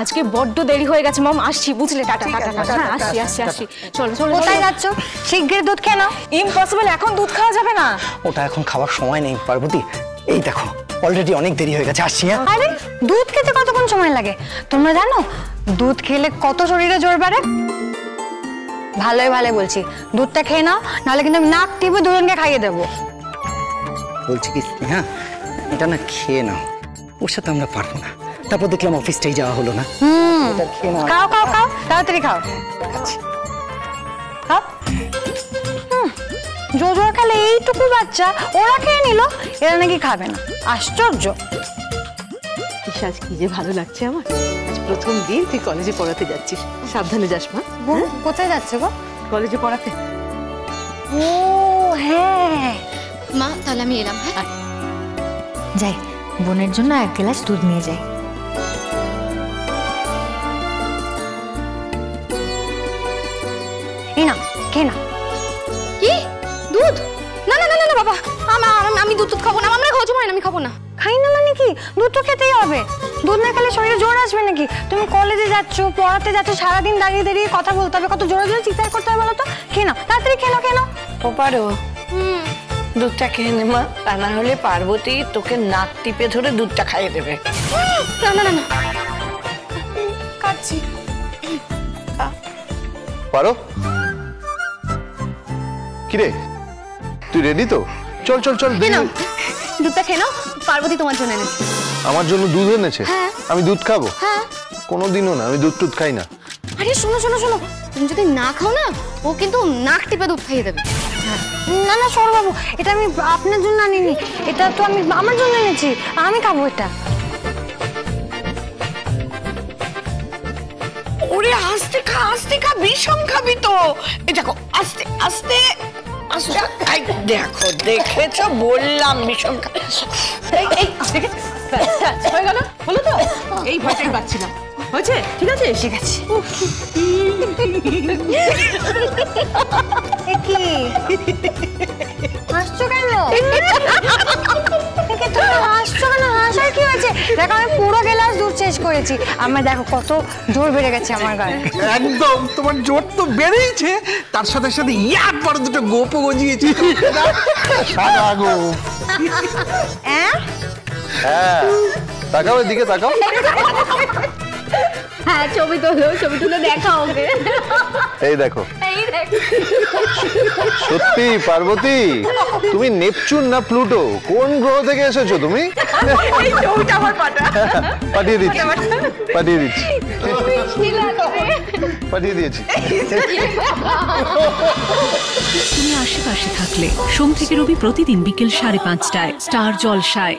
আজকে বড্ড দেরি হয়ে গেছে মম, আসছি বুঝলে। Tata tata tata. হ্যাঁ আসছি। চলো চলো। কোথায় যাচ্ছ? শিগগির দুধ খেয়ে নাও। ইম্পসিবল, এখন দুধ খাওয়া যাবে না। ওটা এখন খাওয়ার সময় নেই পার্বতী। এই দেখো অলরেডি অনেক দেরি হয়ে গেছে, আসছি। হ্যাঁ আরে দুধ খেতে কতক্ষণ সময় লাগে তোমরা জানো? দুধ খেলে কত শরীরে জোর বাড়ে। ভালোই ভালো বলছি, দুধটা খেয়ে নাও, নাহলে কিন্তু আমি নাক টিপে দুজনকে খাইয়ে দেবো। বলছি কি হ্যাঁ, এটা না খেয়ে নাও, ওর সাথে আমরা পারবো না। তারপর দেখলাম অফিসটাই যাওয়া হলো না। খাও খাও খাও, তাড়াতাড়ি খাও। খাও। জোর খেলে এইটুকু বাচ্চা ওরা খেয়ে নিল, এরা নাকি খাবে না। আশ্চর্য। আজ কি যে ভালো লাগছে আমার। আজ প্রথম দিন তুই কলেজে পড়াতে যাচ্ছিস। সাবধানে যাস মা। কোথায় যাচ্ছে গো? কলেজে পড়াতে। ও হ্যাঁ মা, তাহলে আমি এলাম। হ্যাঁ যাই, বোনের জন্য 1 গ্লাস দুধ নিয়ে যাই। এই না, খেয়ে না। কি দুধ? না না না না বাবা, আমি দুধ খাবো না। আমরা খাওয়া হয় না, আমি খাবো না। খাই না মানে কি? দুধ তো খেতেই হবে। দুধ না খেলে শরীরে জোর আসবে নাকি? তুমি কলেজে যাচ্ছ, পড়াতে যাচ্ছ, সারাদিন দাঁড়িয়ে দাঁড়িয়ে কথা বলতে হবে, কত জোরে জোরে চিৎকার করতে হবে বলো তো। খেয়ে নাও, তাড়াতাড়ি খেয়ে নাও, খেয়ে নাও। পারো দুধটা খেয়ে নে মা, তা না হলে পার্বতী তোকে নাক টিপে ধরে দুধটা খাইয়ে দেবে। না না না না, খাচ্ছি। পারো কিরে, তুই রেডি তো? চল চল চল। দুধটা খেয়ে নাও। পার্বতী তোমার জন্য এনেছে। আমার জন্য দুধ এনেছে? হ্যাঁ। আমি দুধ খাবো? হ্যাঁ। কোনোদিনও না, আমি দুধ টুধ খাই না। আরে শোনো শোনো শোনো, তুমি যদি না খাও না, ও কিন্তু নাক টিপে দুধ খাইয়ে দেবে। না না সৌরবাবু, এটা আমি আপনার জন্য আনিনি, এটা তো আমি আমার জন্য এনেছি। আমি খাবো এটা। ওরে আস্তে খা, বিষম খাবি তো। এই দেখো আস্তে আস্তে আস্তে। দেখো দেখেছো, বললাম বিষম খা। হয়ে গেল, হলো তো? এই ভয়টাই পাচ্ছিলাম। হয়েছে? ঠিক আছে, ঠিক আছে। কি হাসছো কেন? হাসছো কেন? হাসার কি হয়েছে? দেখো আমি পুরো গ্লাস দুধ শেষ করেছি। আমার দেখো কত জোর বেড়ে গেছে আমার গায়ে। একদম, তোমার জোর তো বেড়েইছে, তার সাথে সাথে ইয়ার পরে দুটো গোপও গজিয়েছে। সাদা গোপ। হ্যাঁ হ্যাঁ, তাকাও এদিকে, তাকাও। হ্যাঁ, ছবি তুলে দেখাও ওকে। এই দেখো। সত্যি পার্বতী, তুমি নেপচুন না প্লুটো, কোন গ্রহ থেকে এসেছো তুমি? পাঠিয়ে দিচ্ছি, পাঠিয়ে দিয়েছি। তুমি আশেপাশে থাকলে সোম থেকে রবি প্রতিদিন বিকেল 5:30টায় স্টার জলসায়।